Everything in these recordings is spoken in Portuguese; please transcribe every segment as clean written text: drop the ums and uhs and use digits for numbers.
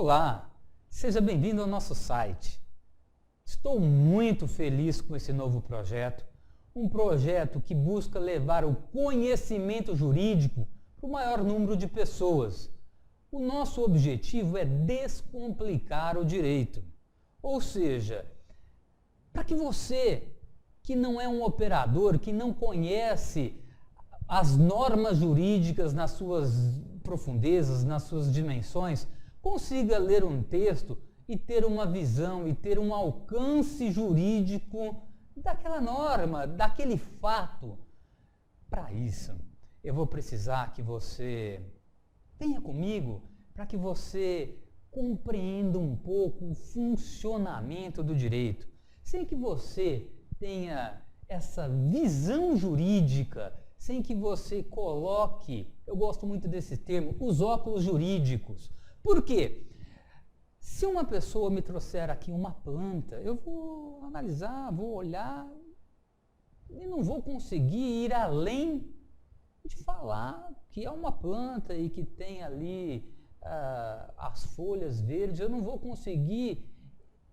Olá, seja bem-vindo ao nosso site. Estou muito feliz com esse novo projeto, um projeto que busca levar o conhecimento jurídico para o maior número de pessoas. O nosso objetivo é descomplicar o direito, ou seja, para que você, que não é um operador, que não conhece as normas jurídicas nas suas profundezas, nas suas dimensões, consiga ler um texto e ter uma visão e ter um alcance jurídico daquela norma, daquele fato. Para isso, eu vou precisar que você venha comigo para que você compreenda um pouco o funcionamento do direito, sem que você tenha essa visão jurídica, sem que você coloque, eu gosto muito desse termo, os óculos jurídicos. Por quê? Se uma pessoa me trouxer aqui uma planta, eu vou analisar, vou olhar e não vou conseguir ir além de falar que é uma planta e que tem ali as folhas verdes. Eu não vou conseguir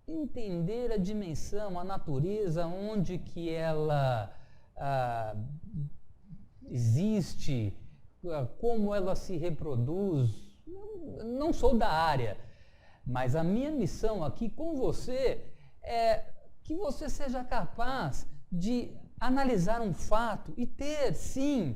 entender a dimensão, a natureza, onde que ela existe, como ela se reproduz. Não sou da área, mas a minha missão aqui com você é que você seja capaz de analisar um fato e ter, sim,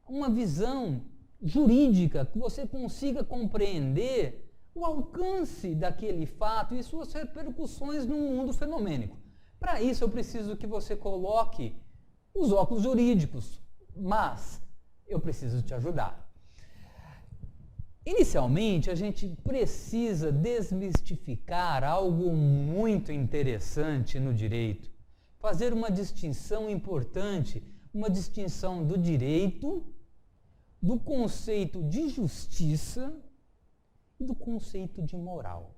uma visão jurídica, que você consiga compreender o alcance daquele fato e suas repercussões no mundo fenomênico. Para isso eu preciso que você coloque os óculos jurídicos, mas eu preciso te ajudar. Inicialmente, a gente precisa desmistificar algo muito interessante no direito, fazer uma distinção importante, uma distinção do direito, do conceito de justiça e do conceito de moral.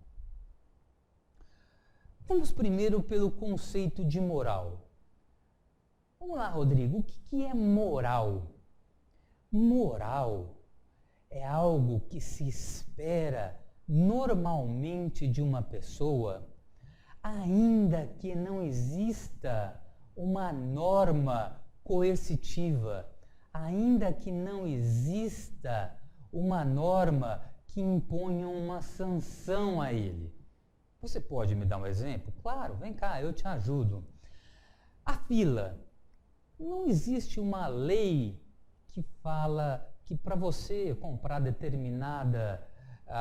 Vamos primeiro pelo conceito de moral. Vamos lá, Rodrigo, o que é moral? Moral é algo que se espera normalmente de uma pessoa, ainda que não exista uma norma coercitiva, ainda que não exista uma norma que imponha uma sanção a ele. Você pode me dar um exemplo? Claro, vem cá, eu te ajudo. A fila. Não existe uma lei que fala que para você comprar determinada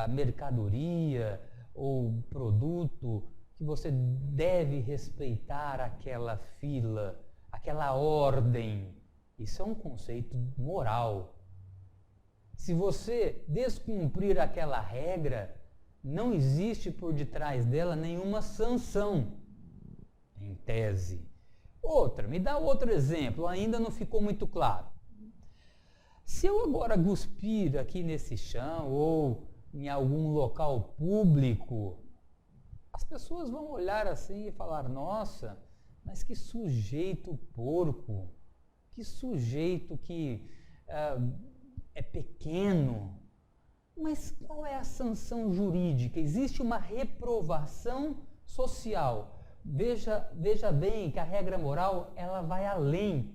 mercadoria ou produto, que você deve respeitar aquela fila, aquela ordem. Isso é um conceito moral. Se você descumprir aquela regra, não existe por detrás dela nenhuma sanção, em tese. Outra, me dá outro exemplo, ainda não ficou muito claro. Se eu agora cuspir aqui nesse chão ou em algum local público, as pessoas vão olhar assim e falar: nossa, mas que sujeito porco, que sujeito que é pequeno. Mas qual é a sanção jurídica? Existe uma reprovação social. Veja bem que a regra moral ela vai além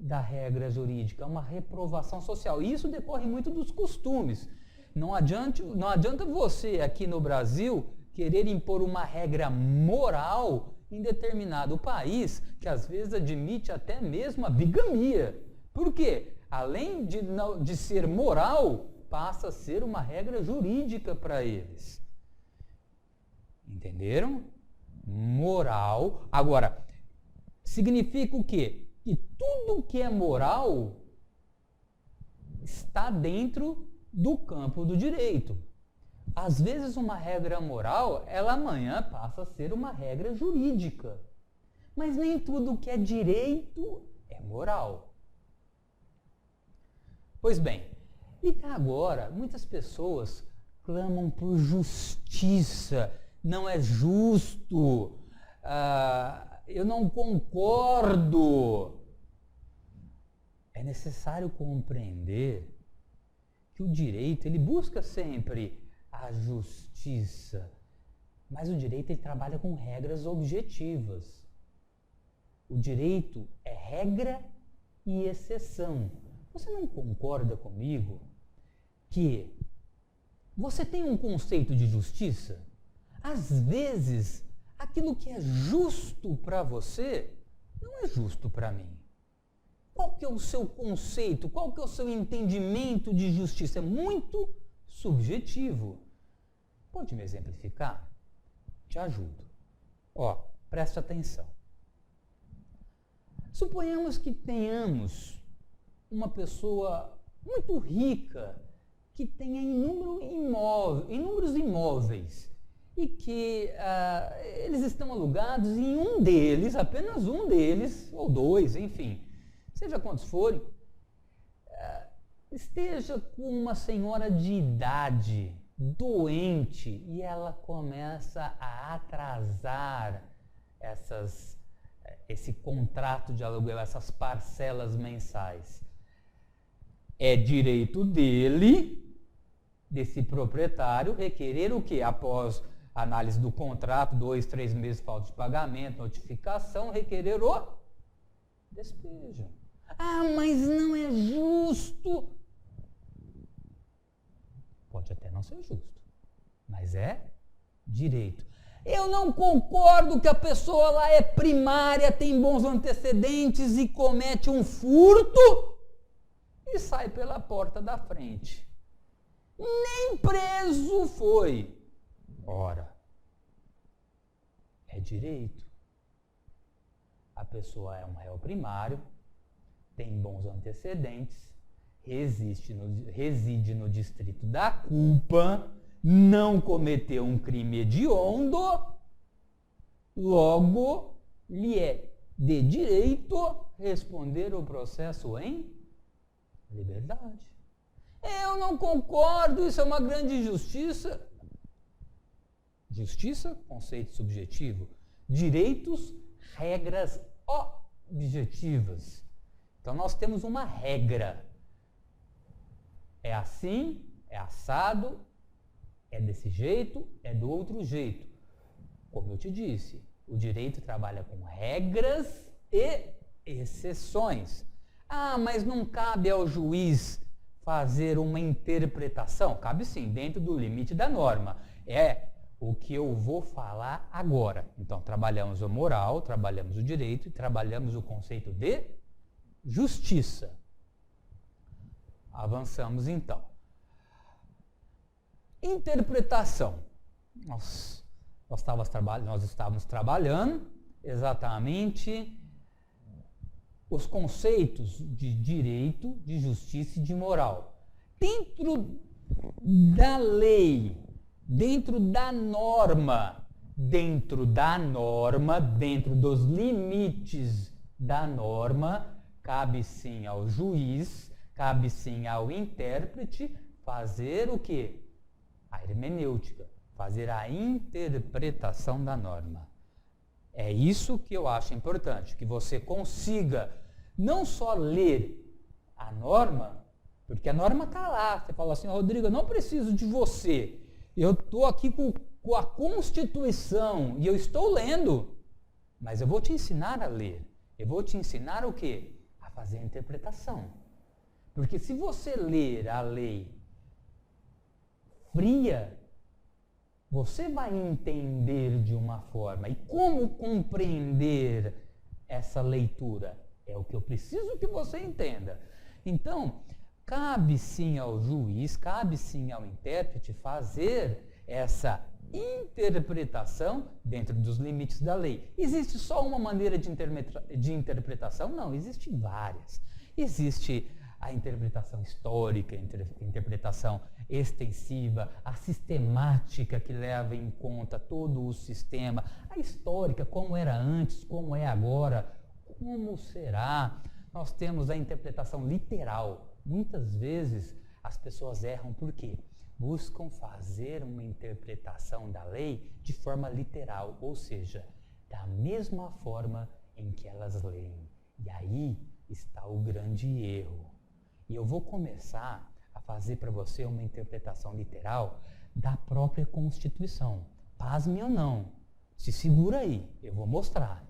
da regra jurídica, uma reprovação social. E isso decorre muito dos costumes. Não adianta você aqui no Brasil querer impor uma regra moral em determinado país que às vezes admite até mesmo a bigamia. Por quê? Além de ser moral, passa a ser uma regra jurídica para eles. Entenderam? Moral. Agora, significa o quê? Que tudo que é moral está dentro do campo do direito. Às vezes uma regra moral, ela amanhã passa a ser uma regra jurídica. Mas nem tudo que é direito é moral. Pois bem, e agora muitas pessoas clamam por justiça. Não é justo. Eu não concordo. É necessário compreender que o direito ele busca sempre a justiça. Mas o direito ele trabalha com regras objetivas. O direito é regra e exceção. Você não concorda comigo que você tem um conceito de justiça? Às vezes, aquilo que é justo para você não é justo para mim. Qual que é o seu conceito? Qual que é o seu entendimento de justiça? É muito subjetivo. Pode me exemplificar? Te ajudo. Ó, preste atenção. Suponhamos que tenhamos uma pessoa muito rica que tenha inúmeros imóveis e que eles estão alugados e um deles, apenas um deles, ou dois, enfim, seja quantos forem, esteja com uma senhora de idade, doente, e ela começa a atrasar esse contrato de aluguel, essas parcelas mensais. É direito desse proprietário, requerer o quê? Após análise do contrato, 2, 3 meses de falta de pagamento, notificação, requerer o despejo. Ah, mas não é justo. Pode até não ser justo, mas é direito. Eu não concordo que a pessoa lá é primária, tem bons antecedentes e comete um furto e sai pela porta da frente. Nem preso foi. Ora, é direito. A pessoa é um réu primário, tem bons antecedentes, reside no distrito da culpa, não cometeu um crime hediondo, logo lhe é de direito responder o processo em liberdade. Eu não concordo, isso é uma grande injustiça. Justiça, conceito subjetivo. Direitos, regras objetivas. Então nós temos uma regra. É assim, é assado, é desse jeito, é do outro jeito. Como eu te disse, o direito trabalha com regras e exceções. Ah, mas não cabe ao juiz fazer uma interpretação? Cabe sim, dentro do limite da norma. É o que eu vou falar agora. Então, trabalhamos o moral, trabalhamos o direito e trabalhamos o conceito de justiça. Avançamos então. Interpretação. Nós estávamos trabalhando exatamente os conceitos de direito, de justiça e de moral. Dentro da lei, dentro dos limites da norma, cabe sim ao juiz, cabe sim ao intérprete fazer o quê? A hermenêutica, fazer a interpretação da norma. É isso que eu acho importante, que você consiga não só ler a norma, porque a norma está lá. Você fala assim, Rodrigo, eu não preciso de você. Eu estou aqui com a Constituição e eu estou lendo. Mas eu vou te ensinar a ler. Eu vou te ensinar o quê? A fazer a interpretação. Porque se você ler a lei fria, você vai entender de uma forma. E como compreender essa leitura? É o que eu preciso que você entenda. Então, cabe sim ao juiz, cabe sim ao intérprete fazer essa interpretação dentro dos limites da lei. Existe só uma maneira de interpretação? Não, existem várias. Existe a interpretação histórica, a interpretação extensiva, a sistemática que leva em conta todo o sistema, a histórica, como era antes, como é agora, como será. Nós temos a interpretação literal. Muitas vezes as pessoas erram por quê? Buscam fazer uma interpretação da lei de forma literal, ou seja, da mesma forma em que elas leem. E aí está o grande erro. E eu vou começar a fazer para você uma interpretação literal da própria Constituição. Pasme ou não, se segura aí, eu vou mostrar.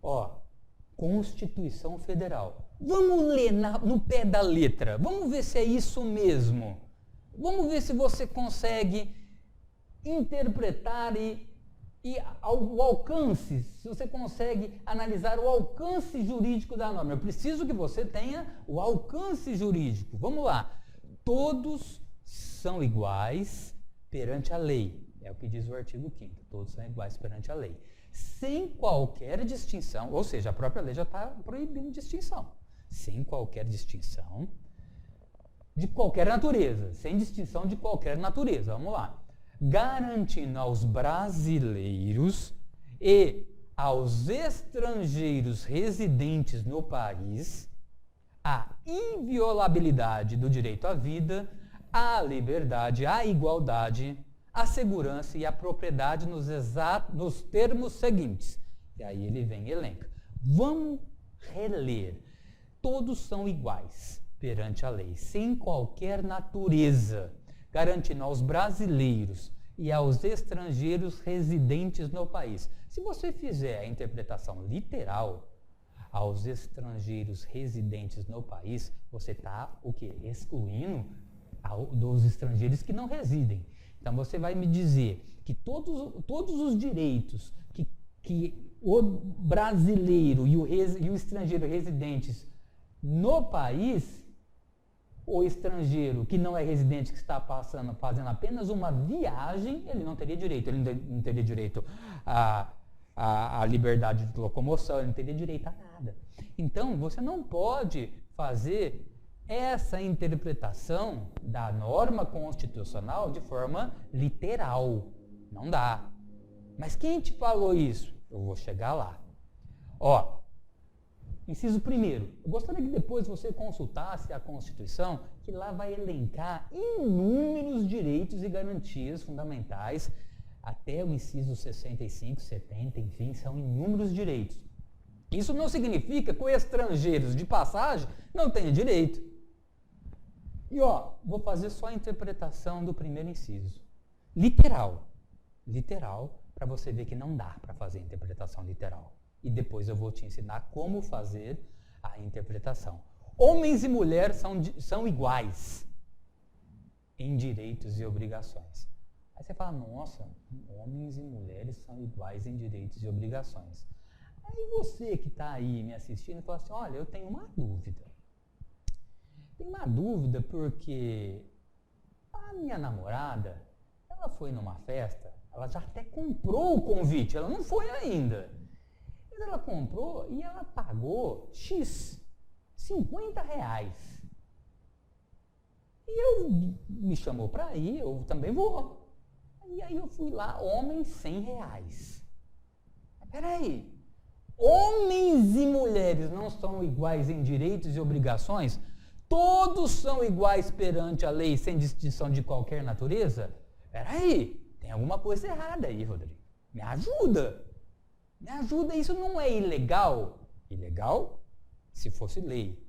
Ó, Constituição Federal. Vamos ler no pé da letra, vamos ver se é isso mesmo. Vamos ver se você consegue interpretar o alcance, se você consegue analisar o alcance jurídico da norma. Eu preciso que você tenha o alcance jurídico. Vamos lá. Todos são iguais perante a lei. É o que diz o artigo 5º. Todos são iguais perante a lei. Sem qualquer distinção, ou seja, a própria lei já está proibindo distinção. Sem qualquer distinção de qualquer natureza. Sem distinção de qualquer natureza. Vamos lá. Garantindo aos brasileiros e aos estrangeiros residentes no país a inviolabilidade do direito à vida, à liberdade, à igualdade, à segurança e à propriedade nos termos seguintes. E aí ele vem e elenca. Vamos reler. Todos são iguais perante a lei, sem qualquer natureza, garantindo aos brasileiros e aos estrangeiros residentes no país. Se você fizer a interpretação literal, aos estrangeiros residentes no país, você está o quê? Excluindo dos estrangeiros que não residem. Então você vai me dizer que todos os direitos que o brasileiro e o estrangeiro residentes no país, o estrangeiro que não é residente, que está fazendo apenas uma viagem, ele não teria direito. Ele não teria direito à liberdade de locomoção, ele não teria direito a nada. Então, você não pode fazer essa interpretação da norma constitucional de forma literal. Não dá. Mas quem te falou isso? Eu vou chegar lá. Ó, inciso 1º, eu gostaria que depois você consultasse a Constituição, que lá vai elencar inúmeros direitos e garantias fundamentais, até o inciso 65, 70, enfim, são inúmeros direitos. Isso não significa que os estrangeiros de passagem não tenham direito. E ó, vou fazer só a interpretação do 1º inciso. Literal, para você ver que não dá para fazer a interpretação literal. E depois eu vou te ensinar como fazer a interpretação. Homens e mulheres são iguais em direitos e obrigações. Aí você fala, nossa, homens e mulheres são iguais em direitos e obrigações. Aí você que está aí me assistindo fala assim, olha, eu tenho uma dúvida. Tenho uma dúvida porque a minha namorada, ela foi numa festa, ela já até comprou o convite, ela não foi ainda. Mas ela comprou e ela pagou X, R$50. E eu me chamou para ir, eu também vou. E aí eu fui lá, homens R$100. Mas peraí, homens e mulheres não são iguais em direitos e obrigações? Todos são iguais perante a lei, sem distinção de qualquer natureza? Peraí, tem alguma coisa errada aí, Rodrigo. Me ajuda. Me ajuda, isso não é ilegal? Ilegal se fosse lei.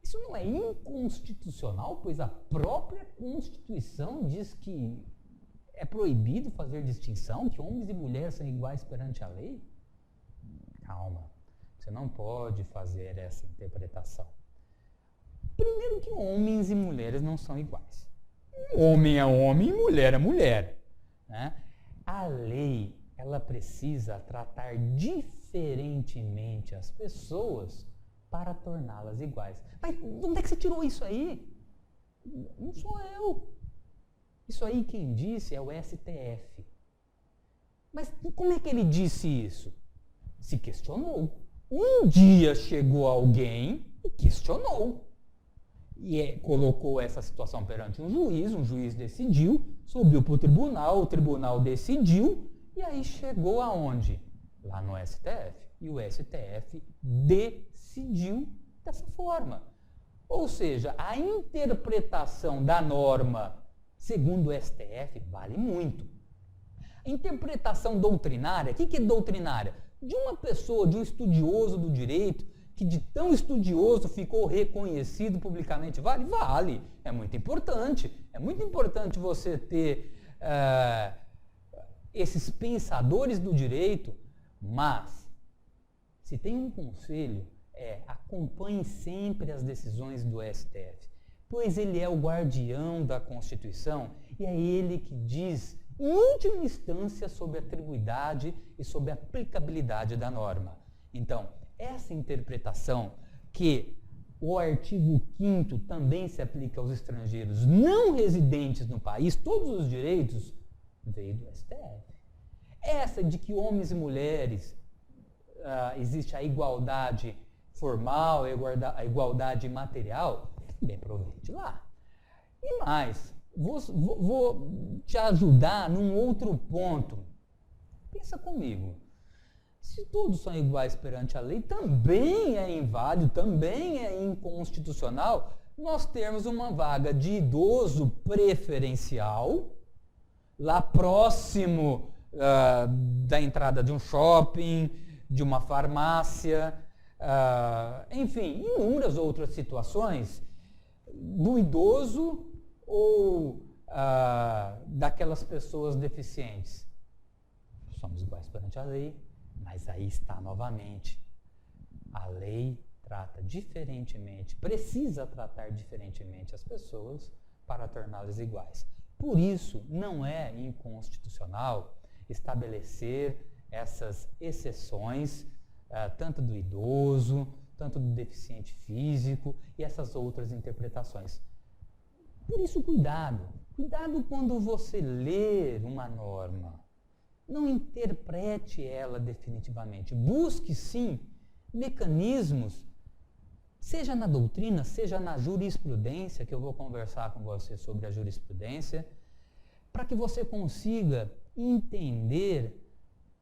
Isso não é inconstitucional, pois a própria Constituição diz que é proibido fazer distinção, que homens e mulheres são iguais perante a lei? Calma, você não pode fazer essa interpretação. Primeiro que homens e mulheres não são iguais. Homem é homem e mulher é mulher. Né? A lei, ela precisa tratar diferentemente as pessoas para torná-las iguais. Mas de onde é que você tirou isso aí? Não sou eu. Isso aí quem disse é o STF. Mas como é que ele disse isso? Se questionou. Um dia chegou alguém e questionou. E colocou essa situação perante um juiz decidiu, subiu para o tribunal decidiu, e aí chegou aonde? Lá no STF. E o STF decidiu dessa forma. Ou seja, a interpretação da norma, segundo o STF, vale muito. A interpretação doutrinária, o que é doutrinária? De uma pessoa, de um estudioso do direito, que de tão estudioso ficou reconhecido publicamente. Vale? Vale. É muito importante. É muito importante você ter esses pensadores do direito, mas se tem um conselho, acompanhe sempre as decisões do STF, pois ele é o guardião da Constituição e é ele que diz, em última instância, sobre a atribuidade e sobre a aplicabilidade da norma. Então, essa interpretação que o artigo 5º também se aplica aos estrangeiros não residentes no país, todos os direitos, veio do STF. Essa de que homens e mulheres, existe a igualdade formal, a igualdade material, bem, provém de lá. E mais, vou te ajudar num outro ponto. Pensa comigo. Se todos são iguais perante a lei, também é inválido, também é inconstitucional nós termos uma vaga de idoso preferencial, lá próximo da entrada de um shopping, de uma farmácia, enfim, inúmeras outras situações, do idoso ou daquelas pessoas deficientes. Somos iguais perante a lei, mas aí está novamente. A lei trata diferentemente, precisa tratar diferentemente as pessoas para torná-las iguais. Por isso, não é inconstitucional estabelecer essas exceções, tanto do idoso, tanto do deficiente físico e essas outras interpretações. Por isso, cuidado. Cuidado quando você ler uma norma. Não interprete ela definitivamente. Busque, sim, mecanismos, seja na doutrina, seja na jurisprudência, que eu vou conversar com você sobre a jurisprudência, para que você consiga entender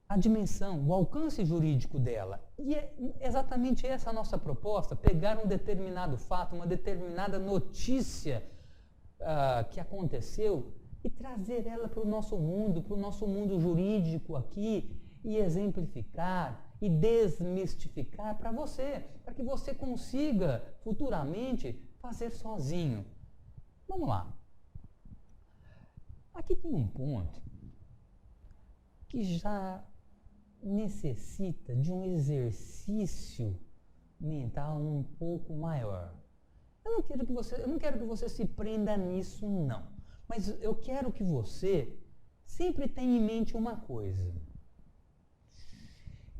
a dimensão, o alcance jurídico dela. E é exatamente essa a nossa proposta, pegar um determinado fato, uma determinada notícia que aconteceu e trazer ela para o nosso mundo jurídico aqui, e exemplificar e desmistificar para você, para que você consiga futuramente fazer sozinho. Vamos lá. Aqui tem um ponto que já necessita de um exercício mental um pouco maior. Eu não quero que você se prenda nisso, não. Mas eu quero que você sempre tenha em mente uma coisa.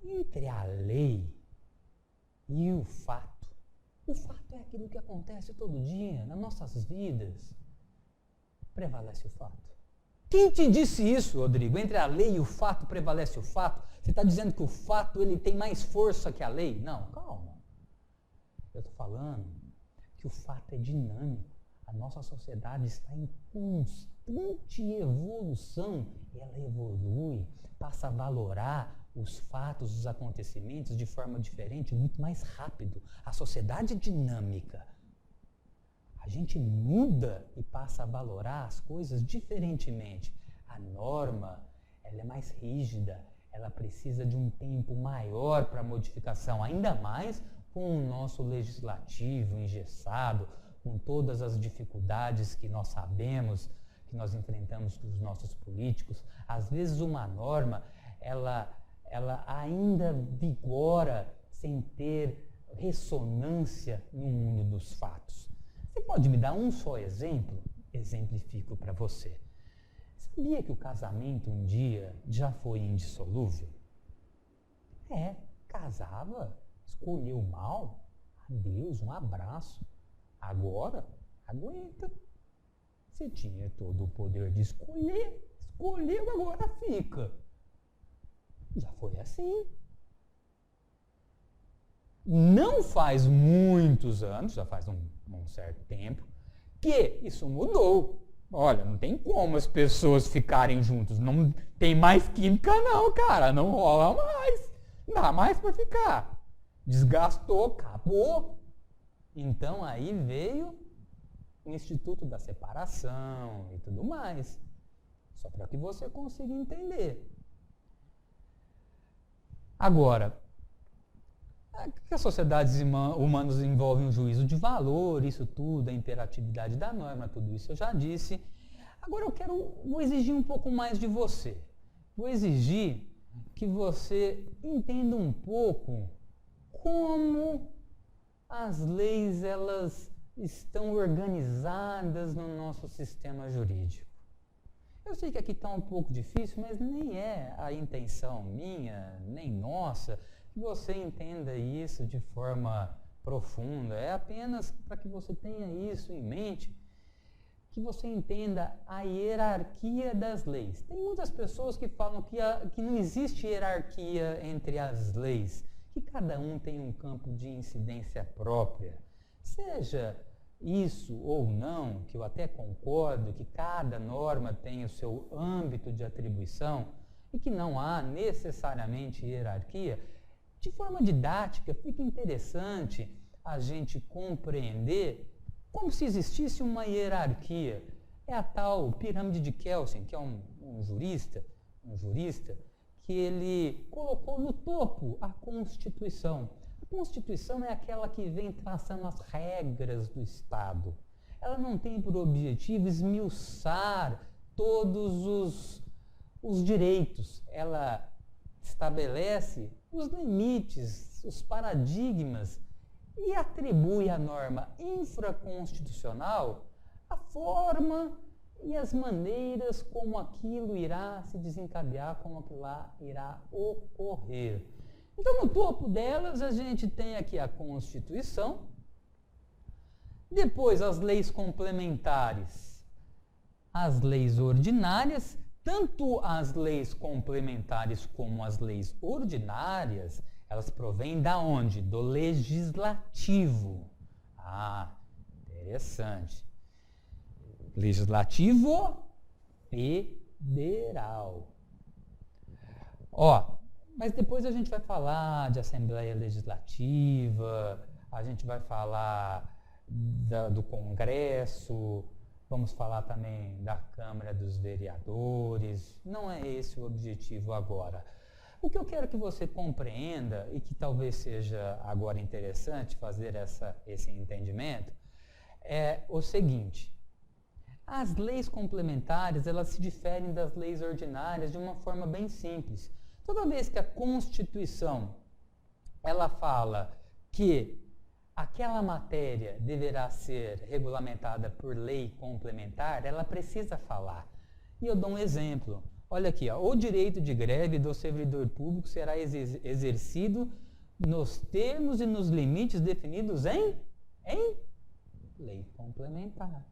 Entre a lei e o fato é aquilo que acontece todo dia, nas nossas vidas, prevalece o fato. Quem te disse isso, Rodrigo? Entre a lei e o fato prevalece o fato? Você está dizendo que o fato ele tem mais força que a lei? Não, calma. Eu estou falando que o fato é dinâmico. A nossa sociedade está em constante evolução. Ela evolui, passa a valorar os fatos, os acontecimentos de forma diferente, muito mais rápido. A sociedade é dinâmica. A gente muda e passa a valorar as coisas diferentemente. A norma, ela é mais rígida, ela precisa de um tempo maior para modificação, ainda mais com o nosso legislativo engessado, com todas as dificuldades que nós sabemos, que nós enfrentamos com os nossos políticos. Às vezes uma norma, ela ainda vigora sem ter ressonância no mundo dos fatos. Você pode me dar um só exemplo? Exemplifico para você. Sabia que o casamento um dia já foi indissolúvel? Casava, escolheu mal, adeus, um abraço. Agora, aguenta. Você tinha todo o poder de escolher, escolheu, agora fica. Já foi assim. Não faz muitos anos, já faz um certo tempo, que isso mudou. Olha, não tem como as pessoas ficarem juntas. Não tem mais química não, cara. Não rola mais. Não dá mais para ficar. Desgastou, acabou. Então aí veio o Instituto da Separação e tudo mais. Só para que você consiga entender. Agora, que as sociedades humanas envolvem um juízo de valor, isso tudo, a imperatividade da norma, tudo isso eu já disse. Agora vou exigir um pouco mais de você. Vou exigir que você entenda um pouco como as leis elas estão organizadas no nosso sistema jurídico. Eu sei que aqui está um pouco difícil, mas nem é a intenção minha, nem nossa, que você entenda isso de forma profunda. É apenas para que você tenha isso em mente, que você entenda a hierarquia das leis. Tem muitas pessoas que falam que não existe hierarquia entre as leis, que cada um tem um campo de incidência própria. Seja isso ou não, que eu até concordo que cada norma tem o seu âmbito de atribuição e que não há necessariamente hierarquia, de forma didática fica interessante a gente compreender como se existisse uma hierarquia. É a tal pirâmide de Kelsen, que é um jurista, que ele colocou no topo a Constituição. A Constituição é aquela que vem traçando as regras do Estado. Ela não tem por objetivo esmiuçar todos os direitos. Ela estabelece os limites, os paradigmas e atribui à norma infraconstitucional a forma e as maneiras como aquilo irá se desencadear, como aquilo lá irá ocorrer. Então, no topo delas, a gente tem aqui a Constituição, depois as leis complementares, as leis ordinárias, tanto as leis complementares como as leis ordinárias, elas provêm da onde? Do legislativo. Ah, interessante. Legislativo federal. Mas depois a gente vai falar de Assembleia Legislativa, a gente vai falar do Congresso, vamos falar também da Câmara dos Vereadores. Não é esse o objetivo agora. O que eu quero que você compreenda, e que talvez seja agora interessante fazer esse entendimento, é o seguinte: as leis complementares, elas se diferem das leis ordinárias de uma forma bem simples. Toda vez que a Constituição, ela fala que aquela matéria deverá ser regulamentada por lei complementar, ela precisa falar. E eu dou um exemplo. Olha aqui, o direito de greve do servidor público será exercido nos termos e nos limites definidos em lei complementar.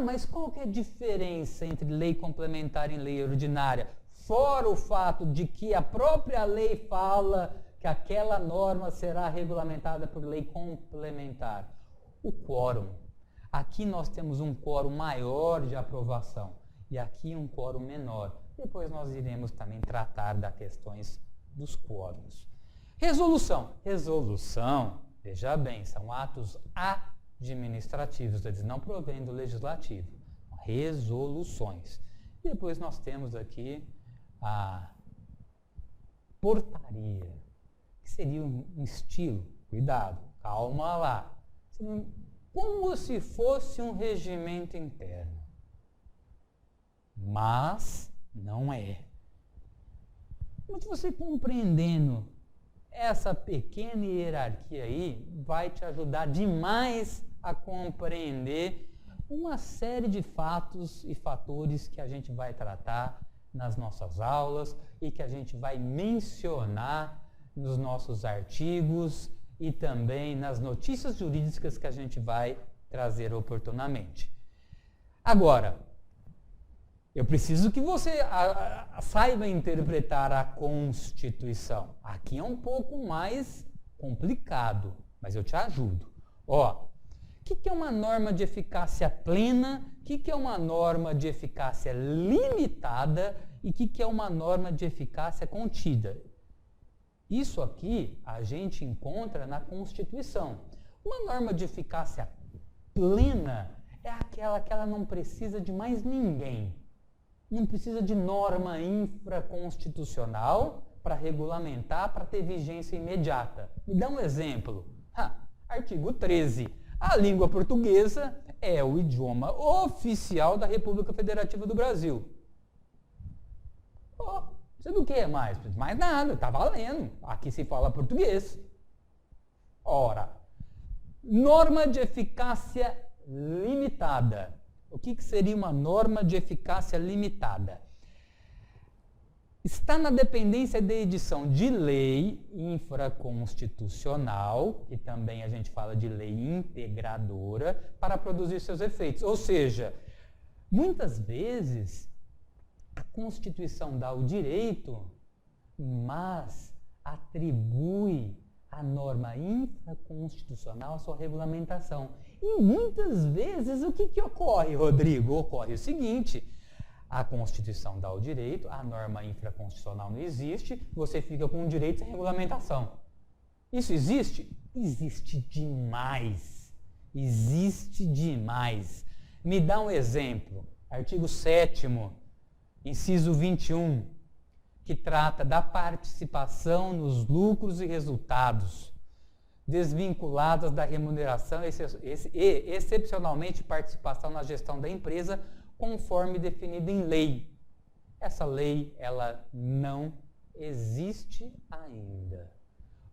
Mas qual que é a diferença entre lei complementar e lei ordinária? Fora o fato de que a própria lei fala que aquela norma será regulamentada por lei complementar. O quórum. Aqui nós temos um quórum maior de aprovação e aqui um quórum menor. Depois nós iremos também tratar das questões dos quórums. Resolução. Resolução, veja bem, são atos administrativos, eles não provêm do legislativo. Resoluções. Depois nós temos aqui a portaria, que seria um estilo, cuidado, calma lá, como se fosse um regimento interno. Mas não é. Mas você compreendendo essa pequena hierarquia aí, vai te ajudar demais a compreender uma série de fatos e fatores que a gente vai tratar nas nossas aulas e que a gente vai mencionar nos nossos artigos e também nas notícias jurídicas que a gente vai trazer oportunamente. Agora, eu preciso que você saiba interpretar a Constituição. Aqui é um pouco mais complicado, mas eu te ajudo. O que é uma norma de eficácia plena? O que é uma norma de eficácia limitada? E o que é uma norma de eficácia contida? Isso aqui a gente encontra na Constituição. Uma norma de eficácia plena é aquela que ela não precisa de mais ninguém. Não precisa de norma infraconstitucional para regulamentar, para ter vigência imediata. Me dá um exemplo. Artigo 13. A língua portuguesa é o idioma oficial da República Federativa do Brasil. Você não quer mais? Mais nada, está valendo. Aqui se fala português. Ora, norma de eficácia limitada. O que seria uma norma de eficácia limitada? Está na dependência de edição de lei infraconstitucional, que também a gente fala de lei integradora, para produzir seus efeitos. Ou seja, muitas vezes a Constituição dá o direito, mas atribui a norma infraconstitucional a sua regulamentação. E muitas vezes o que ocorre, Rodrigo? Ocorre o seguinte: a Constituição dá o direito, a norma infraconstitucional não existe, você fica com o direito sem regulamentação. Isso existe? Existe demais. Existe demais. Me dá um exemplo. Artigo 7º, inciso 21, que trata da participação nos lucros e resultados desvinculados da remuneração e, excepcionalmente, participação na gestão da empresa, conforme definido em lei. Essa lei, ela não existe ainda.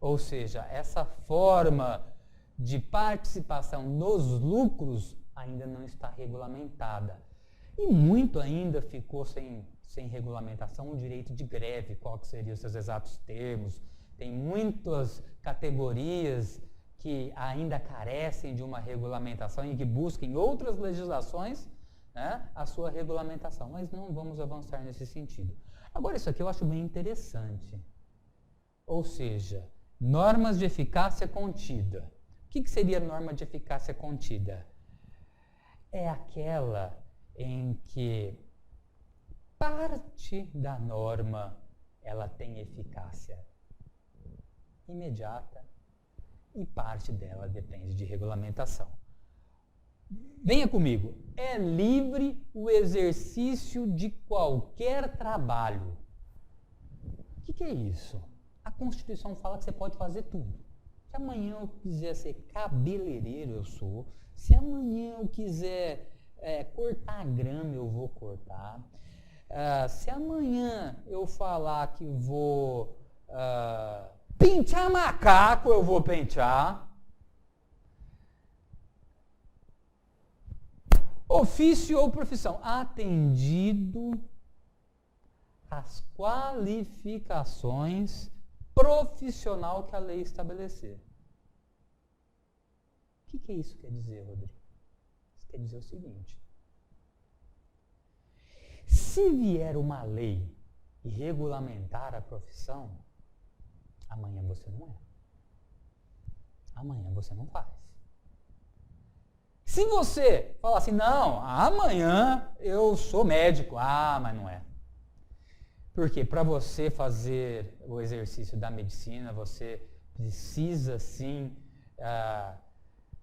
Ou seja, essa forma de participação nos lucros ainda não está regulamentada. E muito ainda ficou sem regulamentação o direito de greve, qual que seriam os seus exatos termos. Tem muitas categorias que ainda carecem de uma regulamentação e que buscam em outras legislações, né, a sua regulamentação, mas não vamos avançar nesse sentido. Agora, isso aqui eu acho bem interessante. Ou seja, normas de eficácia contida. O que seria norma de eficácia contida? É aquela em que parte da norma ela tem eficácia imediata e parte dela depende de regulamentação. Venha comigo. É livre o exercício de qualquer trabalho. O que é isso? A Constituição fala que você pode fazer tudo. Se amanhã eu quiser ser cabeleireiro, eu sou. Se amanhã eu quiser cortar grama, eu vou cortar. Se amanhã eu falar que vou pentear macaco, eu vou pentear. Ofício ou profissão, atendido às qualificações profissional que a lei estabelecer. O que isso quer dizer, Rodrigo? Isso quer dizer o seguinte: se vier uma lei e regulamentar a profissão, amanhã você não é. Amanhã você não faz. Se você falar assim, não, amanhã eu sou médico, mas não é. Porque para você fazer o exercício da medicina, você precisa sim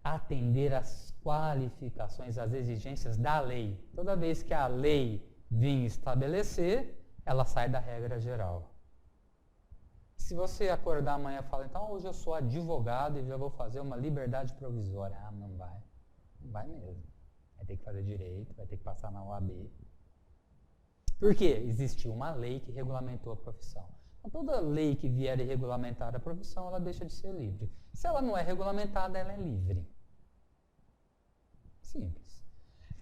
atender às qualificações, às exigências da lei. Toda vez que a lei vir estabelecer, ela sai da regra geral. Se você acordar amanhã e falar, então hoje eu sou advogado e já vou fazer uma liberdade provisória, não vai. Não vai mesmo. Vai ter que fazer direito, vai ter que passar na OAB. Por quê? Existiu uma lei que regulamentou a profissão. Então, toda lei que vier e regulamentar a profissão, ela deixa de ser livre. Se ela não é regulamentada, ela é livre. Simples.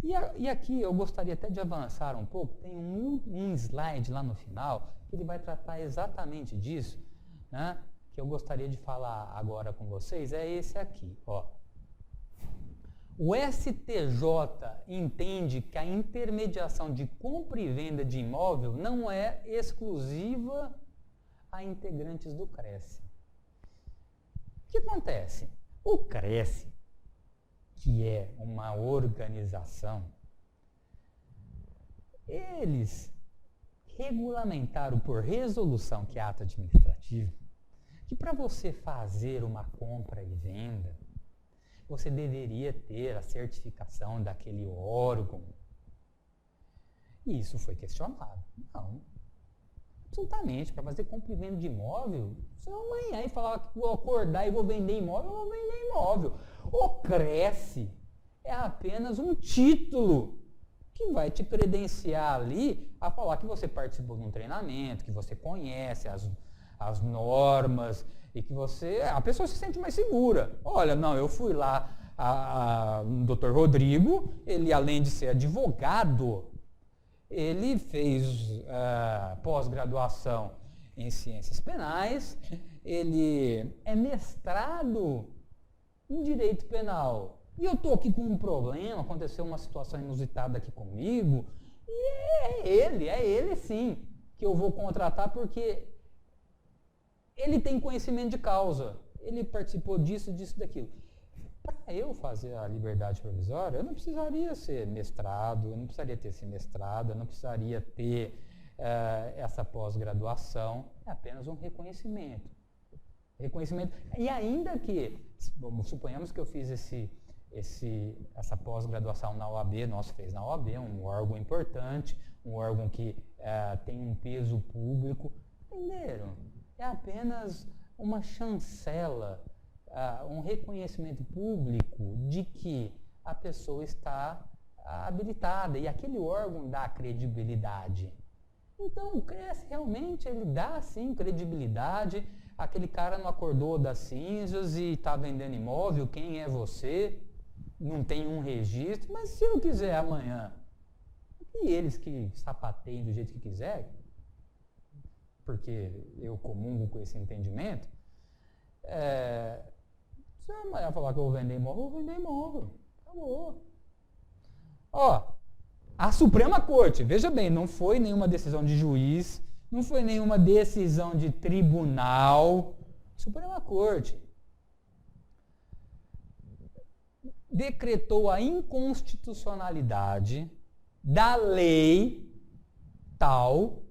E aqui eu gostaria até de avançar um pouco. Tem um slide lá no final que ele vai tratar exatamente disso, né, que eu gostaria de falar agora com vocês. É esse aqui, ó. O STJ entende que a intermediação de compra e venda de imóvel não é exclusiva a integrantes do CRECE. O que acontece? O CRECE, que é uma organização, eles regulamentaram por resolução, que é ato administrativo, que para você fazer uma compra e venda, você deveria ter a certificação daquele órgão. E isso foi questionado. Não. Absolutamente. Para fazer compra e venda de imóvel, se eu amanhã e falar que vou acordar e vou vender imóvel, eu vou vender imóvel. O Cresce é apenas um título que vai te credenciar ali a falar que você participou de um treinamento, que você conhece as normas e que a pessoa se sente mais segura. Olha, não, eu fui lá, o Dr. Rodrigo, ele além de ser advogado, ele fez pós-graduação em ciências penais, ele é mestrado em direito penal. E eu estou aqui com um problema, aconteceu uma situação inusitada aqui comigo, e é ele sim, que eu vou contratar porque ele tem conhecimento de causa, ele participou disso, daquilo. Para eu fazer a liberdade provisória, eu não precisaria ser mestrado, eu não precisaria ter esse mestrado, eu não precisaria ter essa pós-graduação, é apenas um reconhecimento. E ainda que, suponhamos que eu fiz essa pós-graduação na OAB, nós fez na OAB, um órgão importante, um órgão que tem um peso público, entenderam? É apenas uma chancela, um reconhecimento público de que a pessoa está habilitada e aquele órgão dá credibilidade. Então o Cresce realmente ele dá sim credibilidade. Aquele cara não acordou das cinzas e está vendendo imóvel, quem é você? Não tem um registro, mas se eu quiser amanhã, e eles que sapateiem do jeito que quiser, porque eu comungo com esse entendimento, se eu amanhã falar que eu vou vender imóvel, eu vou vender imóvel. Acabou. Ó, a Suprema Corte, veja bem, não foi nenhuma decisão de juiz, não foi nenhuma decisão de tribunal. Suprema Corte decretou a inconstitucionalidade da lei tal,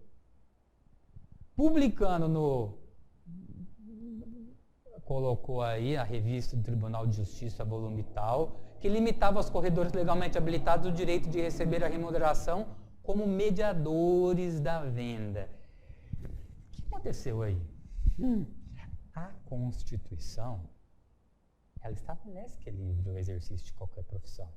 publicando colocou aí a revista do Tribunal de Justiça, volume tal, que limitava aos corretores legalmente habilitados o direito de receber a remuneração como mediadores da venda. O que aconteceu aí? A Constituição, ela estabelece que é livre o exercício de qualquer profissão.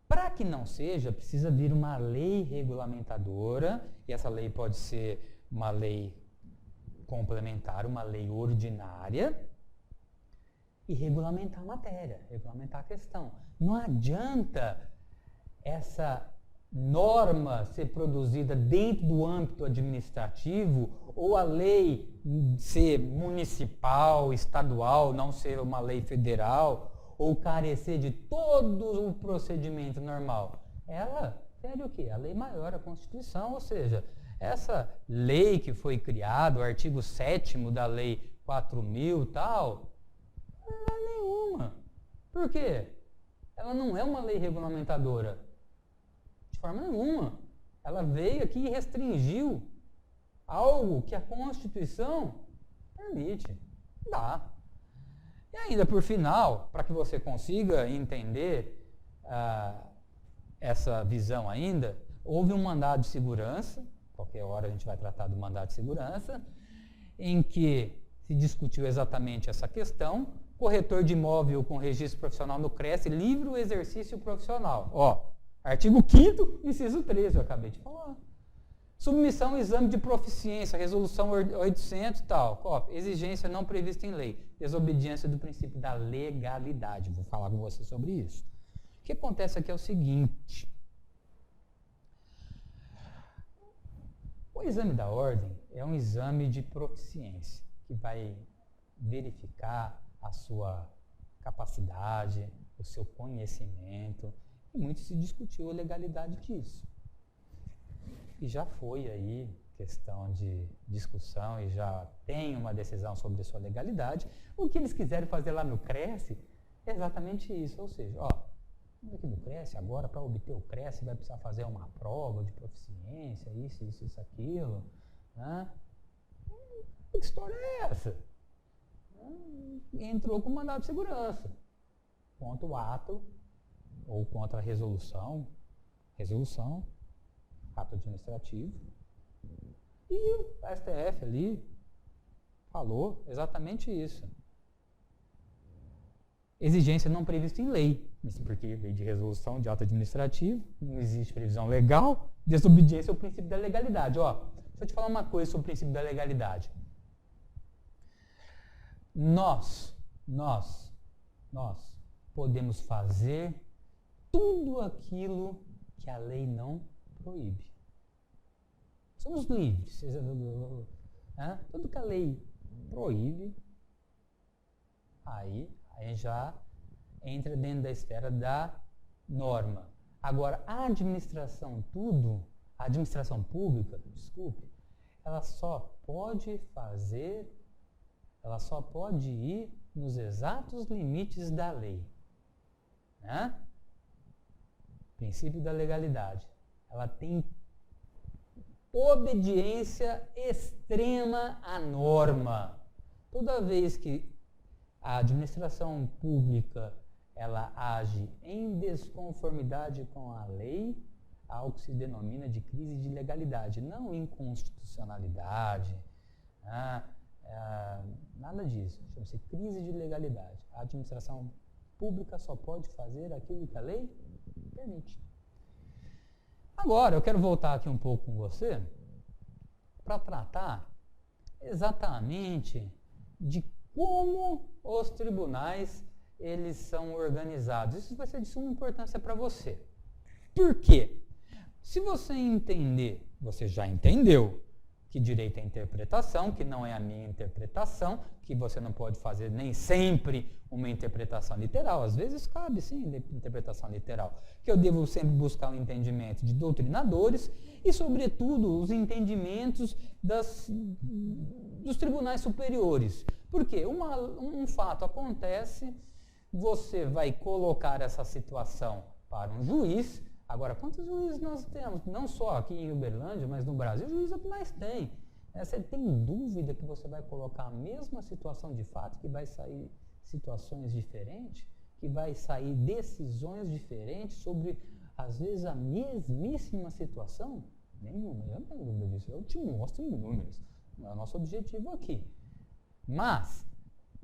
Para que não seja, precisa vir uma lei regulamentadora, e essa lei pode ser uma lei complementar, uma lei ordinária, e regulamentar a matéria, regulamentar a questão. Não adianta essa norma ser produzida dentro do âmbito administrativo ou a lei ser municipal, estadual, não ser uma lei federal ou carecer de todo o procedimento normal. Ela fere o quê? A lei maior, a Constituição, ou seja, essa lei que foi criada, o artigo 7º da lei 4.000 e tal, não é nenhuma. Por quê? Ela não é uma lei regulamentadora. De forma nenhuma. Ela veio aqui e restringiu algo que a Constituição permite. Dá. E ainda por final, para que você consiga entender essa visão ainda, houve um mandado de segurança, qualquer hora a gente vai tratar do mandado de segurança, em que se discutiu exatamente essa questão. Corretor de imóvel com registro profissional no Cresce, livre o exercício profissional. Ó, artigo 5º, inciso 13, eu acabei de falar. Submissão ao exame de proficiência, resolução 800 e tal. Ó, exigência não prevista em lei. Desobediência do princípio da legalidade. Vou falar com você sobre isso. O que acontece aqui é o seguinte. O exame da ordem é um exame de proficiência que vai verificar a sua capacidade, o seu conhecimento, e muito se discutiu a legalidade disso. E já foi aí questão de discussão e já tem uma decisão sobre a sua legalidade. O que eles quiserem fazer lá no Cresce é exatamente isso, ou seja, ó, aqui no Cresce, agora para obter o Cresce vai precisar fazer uma prova de proficiência, isso, aquilo, né? Que história é essa? Entrou com mandado de segurança contra o ato ou contra a resolução, ato administrativo, E o STF ali falou exatamente isso. Exigência não prevista em lei, isso porque lei de resolução de ato administrativo, não existe previsão legal, desobediência ao princípio da legalidade. Ó, deixa eu te falar uma coisa sobre o princípio da legalidade. Nós podemos fazer tudo aquilo que a lei não proíbe. Somos livres. Tudo que a lei proíbe, aí já entra dentro da esfera da norma. Agora, a administração pública, ela só pode ir nos exatos limites da lei. Princípio da legalidade. Ela tem obediência extrema à norma. Toda vez que a administração pública ela age em desconformidade com a lei, há o que se denomina de crise de legalidade, não inconstitucionalidade, nada disso. Chama-se crise de legalidade. A administração pública só pode fazer aquilo que a lei permite. Agora, eu quero voltar aqui um pouco com você para tratar exatamente de como os tribunais eles são organizados. Isso vai ser de suma importância para você. Por quê? Se você entender, você já entendeu que direito é interpretação, que não é a minha interpretação, que você não pode fazer nem sempre uma interpretação literal. Às vezes cabe sim interpretação literal. Que eu devo sempre buscar o entendimento de doutrinadores e, sobretudo, os entendimentos dos tribunais superiores. Porque um fato acontece, você vai colocar essa situação para um juiz. Agora, quantos juízes nós temos? Não só aqui em Uberlândia, mas no Brasil, o juiz é o que mais tem. Você tem dúvida que você vai colocar a mesma situação de fato, que vai sair situações diferentes, que vai sair decisões diferentes sobre, às vezes, a mesmíssima situação? Nenhuma, eu não tenho dúvida disso. Eu te mostro em números. Não é o nosso objetivo aqui. Mas,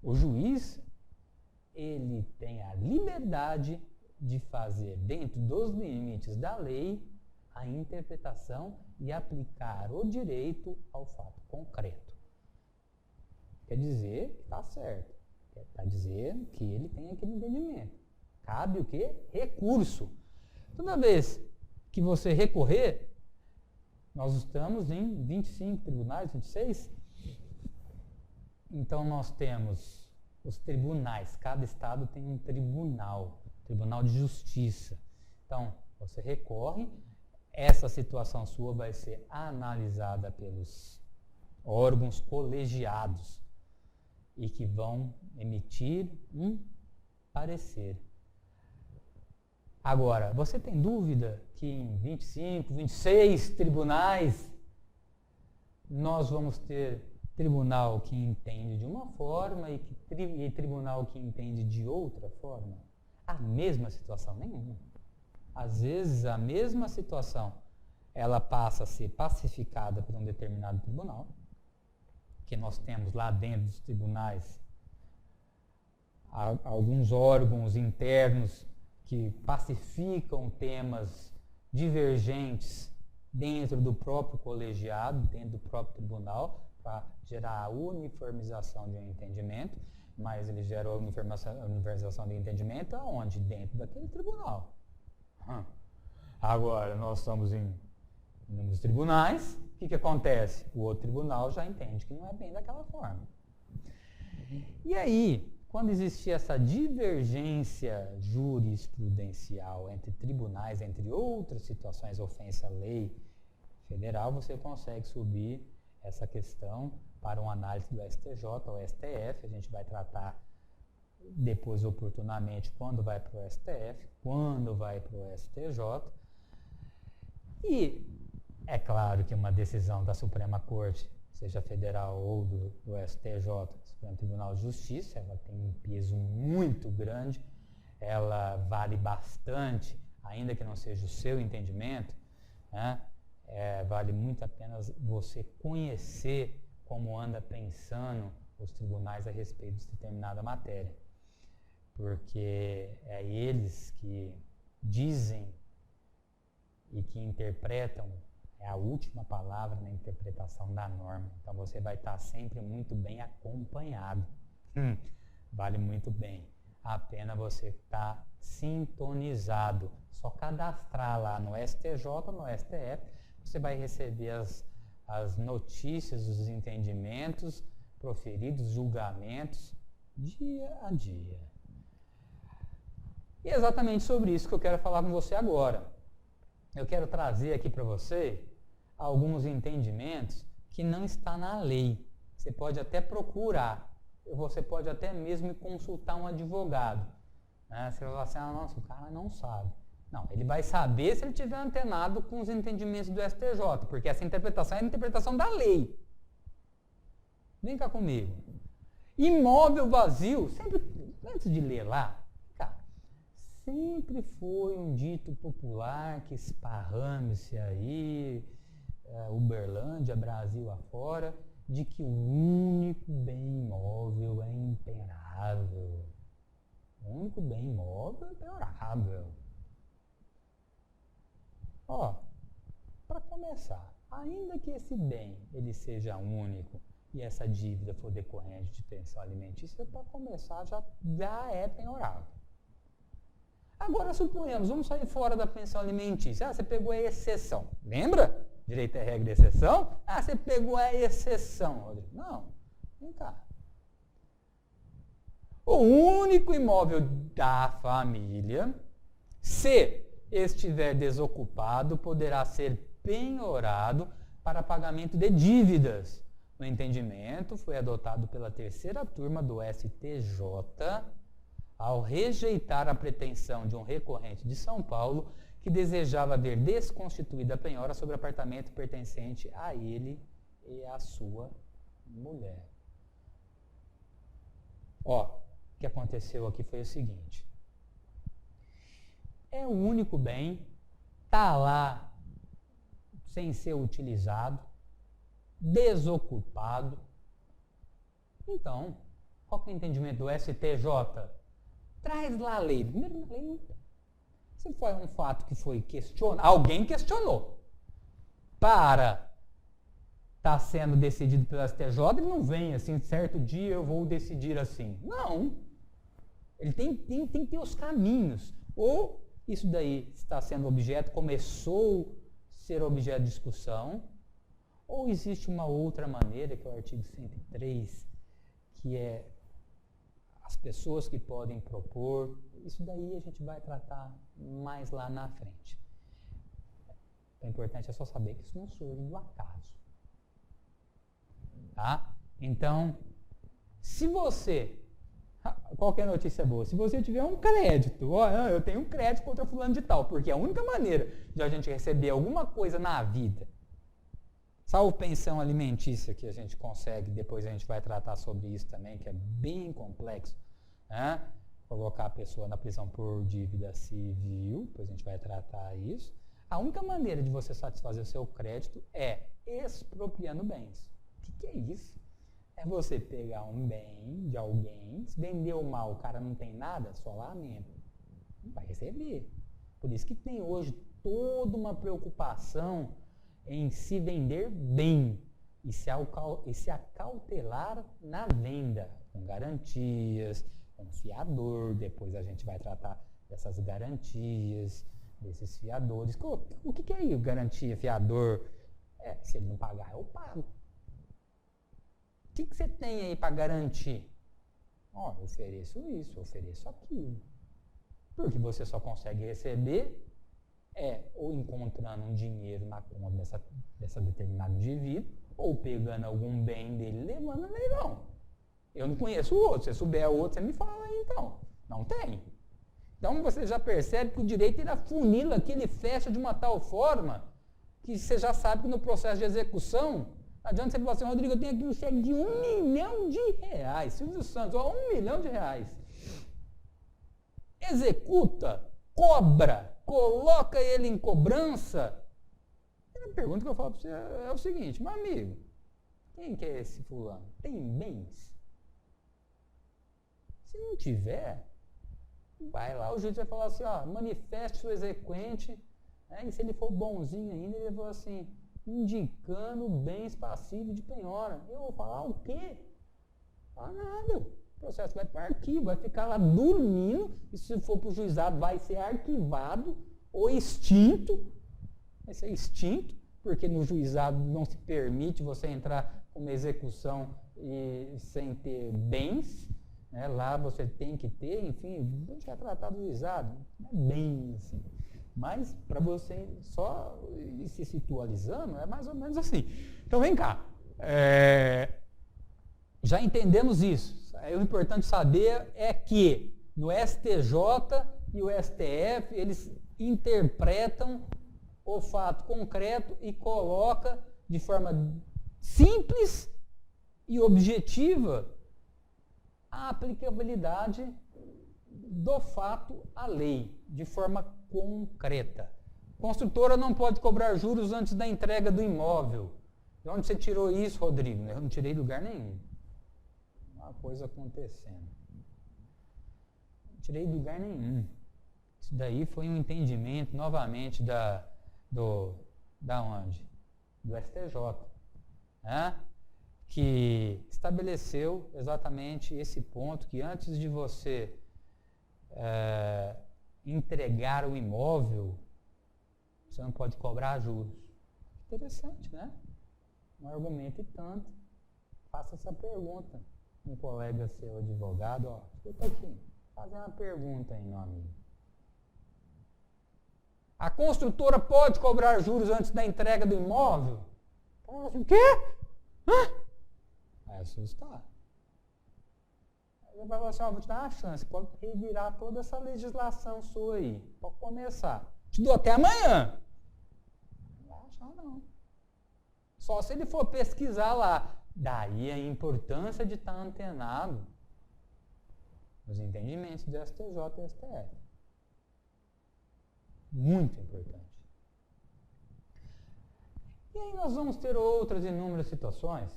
o juiz, ele tem a liberdade de fazer, dentro dos limites da lei, a interpretação e aplicar o direito ao fato concreto. Quer dizer que está certo. Quer dizer que ele tem aquele entendimento. Cabe o quê? Recurso. Toda vez que você recorrer, nós estamos em 25 tribunais, 26. Então nós temos os tribunais. Cada estado tem um tribunal de Justiça. Então, você recorre, essa situação sua vai ser analisada pelos órgãos colegiados e que vão emitir um parecer. Agora, você tem dúvida que em 25, 26 tribunais nós vamos ter tribunal que entende de uma forma e tribunal que entende de outra forma? A mesma situação? Nenhuma. Às vezes, a mesma situação, ela passa a ser pacificada por um determinado tribunal, que nós temos lá dentro dos tribunais alguns órgãos internos que pacificam temas divergentes dentro do próprio colegiado, dentro do próprio tribunal, para gerar a uniformização de um entendimento. Mas ele gera a universalização de entendimento aonde? Dentro daquele tribunal. Agora, nós estamos em inúmeros tribunais, o que acontece? O outro tribunal já entende que não é bem daquela forma. E aí, quando existia essa divergência jurisprudencial entre tribunais, entre outras situações, ofensa à lei federal, você consegue subir essa questão para uma análise do STJ ou STF. A gente vai tratar depois oportunamente quando vai para o STF, quando vai para o STJ. E é claro que uma decisão da Suprema Corte, seja federal ou do STJ, Supremo Tribunal de Justiça, ela tem um peso muito grande, ela vale bastante, ainda que não seja o seu entendimento, né? vale muito a pena você conhecer como anda pensando os tribunais a respeito de determinada matéria. Porque é eles que dizem e que interpretam, é a última palavra na interpretação da norma. Então você vai estar sempre muito bem acompanhado. Vale muito bem a pena você estar sintonizado. Só cadastrar lá no STJ, no STF, você vai receber as notícias, os entendimentos proferidos, julgamentos, dia a dia. E é exatamente sobre isso que eu quero falar com você agora. Eu quero trazer aqui para você alguns entendimentos que não está na lei. Você pode até procurar, você pode até mesmo consultar um advogado. Né? Você vai falar assim, nossa, o cara não sabe. Não, ele vai saber se ele estiver antenado com os entendimentos do STJ, porque essa interpretação é a interpretação da lei. Vem cá comigo. Imóvel vazio, sempre, antes de ler lá, sempre foi um dito popular que esparrame-se aí, Uberlândia, Brasil afora, de que o único bem imóvel é impenhorável. O único bem imóvel é impenhorável. Para começar, ainda que esse bem ele seja único e essa dívida for decorrente de pensão alimentícia, para começar já é penhorável. Agora, suponhamos, vamos sair fora da pensão alimentícia. Você pegou a exceção. Lembra? Direito é regra e exceção? Você pegou a exceção, Rodrigo. Não, vem cá. O único imóvel da família, se estiver desocupado, poderá ser penhorado para pagamento de dívidas. O entendimento foi adotado pela terceira turma do STJ, ao rejeitar a pretensão de um recorrente de São Paulo que desejava ver desconstituída a penhora sobre apartamento pertencente a ele e à sua mulher. O que aconteceu aqui foi o seguinte. É o único bem, está lá sem ser utilizado, desocupado. Então, qual que é o entendimento do STJ? Traz lá a lei. Primeiro, na lei não tem. Se foi um fato que foi questionado, alguém questionou. Para estar sendo decidido pelo STJ, ele não vem assim, certo dia eu vou decidir assim. Não. Ele tem que ter os caminhos. Ou isso daí está sendo objeto, começou a ser objeto de discussão, ou existe uma outra maneira, que é o artigo 103, que é as pessoas que podem propor. Isso daí a gente vai tratar mais lá na frente. O importante é só saber que isso não surge do acaso. Tá? Então, se você... Qualquer notícia boa. Se você tiver um crédito, eu tenho um crédito contra fulano de tal, porque a única maneira de a gente receber alguma coisa na vida, salvo pensão alimentícia, que a gente consegue, depois a gente vai tratar sobre isso também, que é bem complexo, né? Colocar a pessoa na prisão por dívida civil, depois a gente vai tratar isso. A única maneira de você satisfazer o seu crédito é expropriando bens. O que é isso? É você pegar um bem de alguém, se vendeu mal, o cara não tem nada, só lamento. Não vai receber. Por isso que tem hoje toda uma preocupação em se vender bem e se acautelar na venda, com garantias, com fiador. Depois a gente vai tratar dessas garantias, desses fiadores. O que é isso? Garantia, fiador? Se ele não pagar, eu pago. O que você tem aí para garantir? Eu ofereço isso, eu ofereço aquilo. Porque você só consegue receber ou encontrando um dinheiro na conta dessa determinada indivíduo, ou pegando algum bem dele e levando no leilão. Eu não conheço o outro. Se você souber o outro, você me fala aí então. Não tem. Então você já percebe que o direito ele afunila aqui, ele fecha de uma tal forma que você já sabe que no processo de execução, não adianta você falar assim, Rodrigo, eu tenho aqui um cheque de R$1 milhão. Silvio Santos, R$1 milhão. Executa, cobra, coloca ele em cobrança, A pergunta que eu falo para você é o seguinte, meu amigo, quem que é esse fulano? Tem bens? Se não tiver, vai lá, o juiz vai falar assim, ó, manifeste o exequente, né, e se ele for bonzinho ainda, ele vai falar assim, indicando bens passíveis de penhora. Eu vou falar o quê? Não nada. O processo vai para o arquivo, vai ficar lá dormindo, e se for para o juizado vai ser arquivado ou extinto. Vai ser extinto, porque no juizado não se permite você entrar com uma execução sem ter bens. Né? Lá você tem que ter, enfim, já tratado do juizado. Não é bem assim. Mas para você só ir se situalizando, é mais ou menos assim. Então vem cá. Já entendemos isso. O importante saber é que no STJ e o STF, eles interpretam o fato concreto e coloca de forma simples e objetiva a aplicabilidade do fato à lei, de forma concreta. Construtora não pode cobrar juros antes da entrega do imóvel. De onde você tirou isso, Rodrigo? Eu não tirei de lugar nenhum. Uma coisa acontecendo. Não tirei de lugar nenhum. Isso daí foi um entendimento, novamente, da onde? Do STJ. Né? Que estabeleceu exatamente esse ponto, que antes de você entregar o imóvel, você não pode cobrar juros. Interessante, né? Não argumente tanto. Faça essa pergunta. Um colega seu, advogado, ó, escuta aqui, fazer uma pergunta aí, meu amigo. A construtora pode cobrar juros antes da entrega do imóvel? O quê? Vai assustar. Ele vai falar assim, ó, vou te dar uma chance, pode revirar toda essa legislação sua aí, pode começar. Te dou até amanhã. Não vai achar, não. Só se ele for pesquisar lá. Daí a importância de estar antenado nos entendimentos do STJ e STF. Muito importante. E aí nós vamos ter outras inúmeras situações,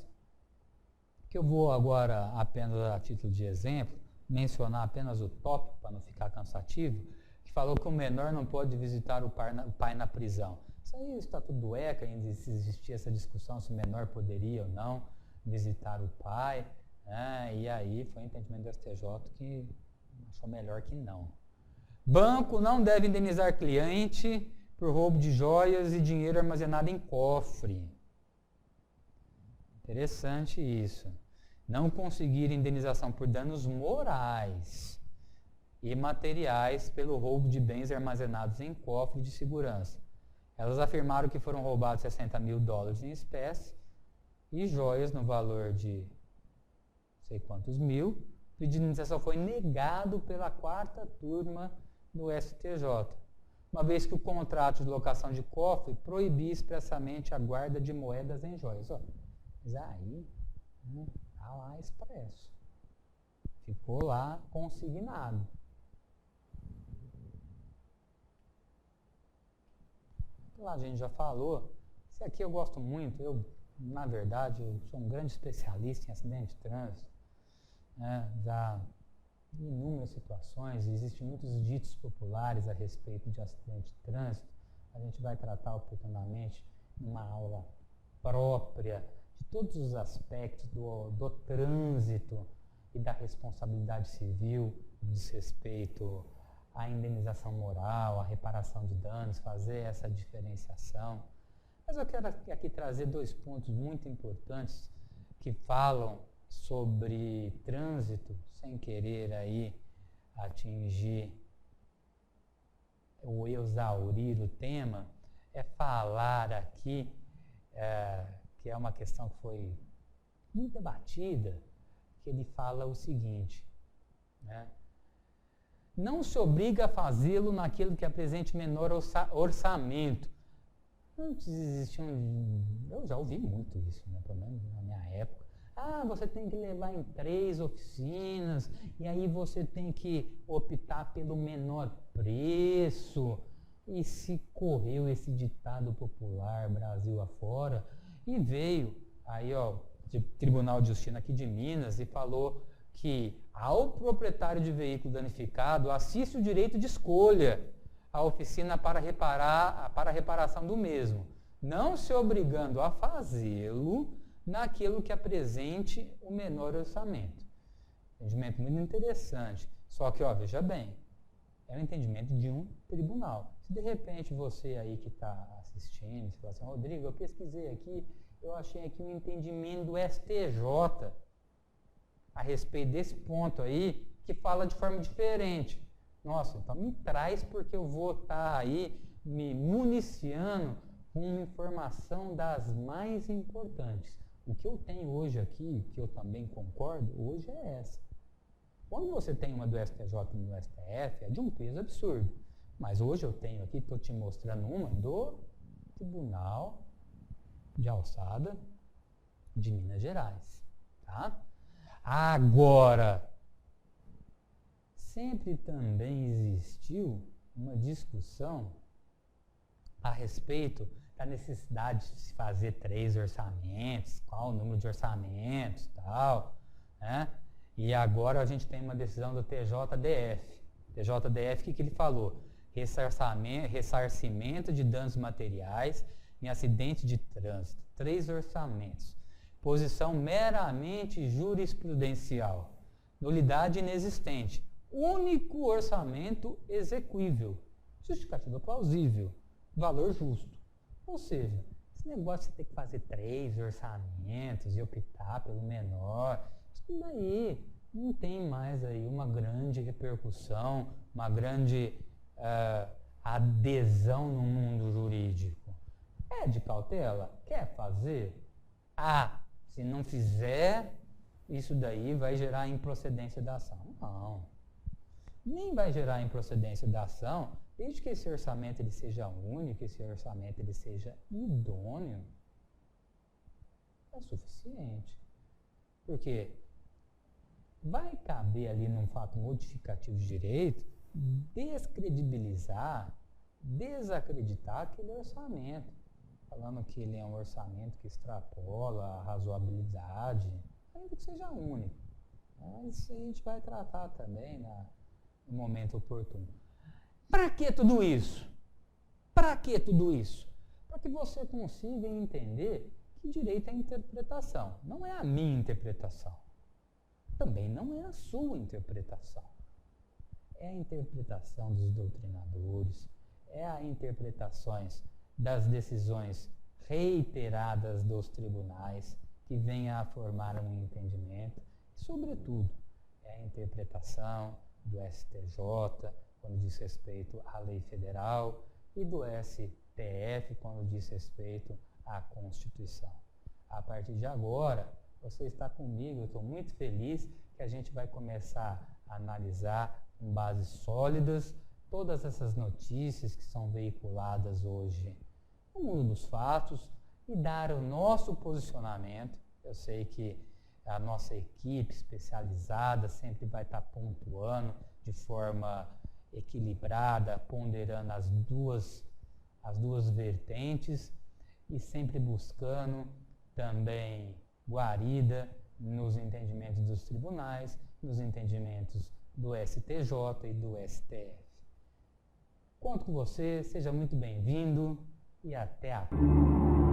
que eu vou agora, apenas a título de exemplo, mencionar apenas o tópico, para não ficar cansativo, que falou que o menor não pode visitar o pai na prisão. Isso aí, o Estatuto do ECA, ainda existia essa discussão se o menor poderia ou não visitar o pai, né? E aí foi o entendimento do STJ que achou melhor que não. Banco não deve indenizar cliente por roubo de joias e dinheiro armazenado em cofre. Interessante isso. Não conseguir indenização por danos morais e materiais pelo roubo de bens armazenados em cofre de segurança. Elas afirmaram que foram roubados $60 mil em espécie e joias no valor de não sei quantos mil. O pedido de indenização foi negado pela 4ª turma do STJ, uma vez que o contrato de locação de cofre proibia expressamente a guarda de moedas em joias. Ó, mas aí, está lá expresso. Ficou lá consignado. Lá a gente já falou. Isso aqui eu gosto muito. Na verdade, eu sou um grande especialista em acidente de trânsito. Né? Já em inúmeras situações, existem muitos ditos populares a respeito de acidente de trânsito. A gente vai tratar oportunamente numa aula própria de todos os aspectos do trânsito e da responsabilidade civil, diz respeito à indenização moral, à reparação de danos, fazer essa diferenciação. Mas eu quero aqui trazer 2 pontos muito importantes que falam sobre trânsito, sem querer aí atingir ou exaurir o tema, é falar aqui, que é uma questão que foi muito debatida, que ele fala o seguinte, né? Não se obriga a fazê-lo naquilo que apresente menor orçamento. Antes existia eu já ouvi muito isso, né? Pelo menos na minha época. Você tem que levar em 3 oficinas, e aí você tem que optar pelo menor preço. e se correu esse ditado popular Brasil afora e veio aí, ó, de Tribunal de Justiça aqui de Minas e falou que ao proprietário de veículo danificado assiste o direito de escolha à oficina para a reparação do mesmo, não se obrigando a fazê-lo naquilo que apresente o menor orçamento. Entendimento muito interessante. Só que, ó, veja bem, é o entendimento de um tribunal. Se de repente você aí que está assistindo, você fala assim, Rodrigo, eu pesquisei aqui, eu achei aqui um entendimento do STJ a respeito desse ponto aí, que fala de forma diferente. Nossa, então me traz porque eu vou estar aí me municiando com uma informação das mais importantes. O que eu tenho hoje aqui, que eu também concordo, hoje é essa. Quando você tem uma do STJ e do STF, é de um peso absurdo. Mas hoje eu tenho aqui, estou te mostrando uma do Tribunal de Alçada de Minas Gerais. Tá? Agora, sempre também existiu uma discussão a respeito da necessidade de se fazer 3 orçamentos, qual o número de orçamentos, tal, né? E agora a gente tem uma decisão do TJDF. TJDF, o que ele falou? Ressarcimento de danos materiais em acidente de trânsito. 3 orçamentos. Posição meramente jurisprudencial. Nulidade inexistente. Único orçamento exequível. Justificativa plausível. Valor justo. Ou seja, esse negócio de você ter que fazer 3 orçamentos e optar pelo menor, isso daí não tem mais aí uma grande repercussão, uma grande adesão no mundo jurídico. É de cautela? Quer fazer? Se não fizer, isso daí vai gerar improcedência da ação. Não. Nem vai gerar improcedência da ação, desde que esse orçamento ele seja único, esse orçamento ele seja idôneo, é suficiente. Porque vai caber ali num fato modificativo de direito descredibilizar, desacreditar aquele orçamento, falando que ele é um orçamento que extrapola a razoabilidade, ainda que seja único. Mas isso a gente vai tratar também no momento oportuno. Para que tudo isso? Para que tudo isso? Para que você consiga entender que direito é interpretação. Não é a minha interpretação. Também não é a sua interpretação. É a interpretação dos doutrinadores, é a interpretações das decisões reiteradas dos tribunais que vêm a formar um entendimento. E, sobretudo, é a interpretação do STJ, quando diz respeito à lei federal, e do STF, quando diz respeito à Constituição. A partir de agora, você está comigo, eu estou muito feliz que a gente vai começar a analisar com bases sólidas todas essas notícias que são veiculadas hoje no mundo dos fatos e dar o nosso posicionamento. Eu sei que a nossa equipe especializada sempre vai estar pontuando de forma equilibrada, ponderando as duas vertentes e sempre buscando também guarida nos entendimentos dos tribunais, nos entendimentos do STJ e do STF. Conto com você, seja muito bem-vindo e até a próxima.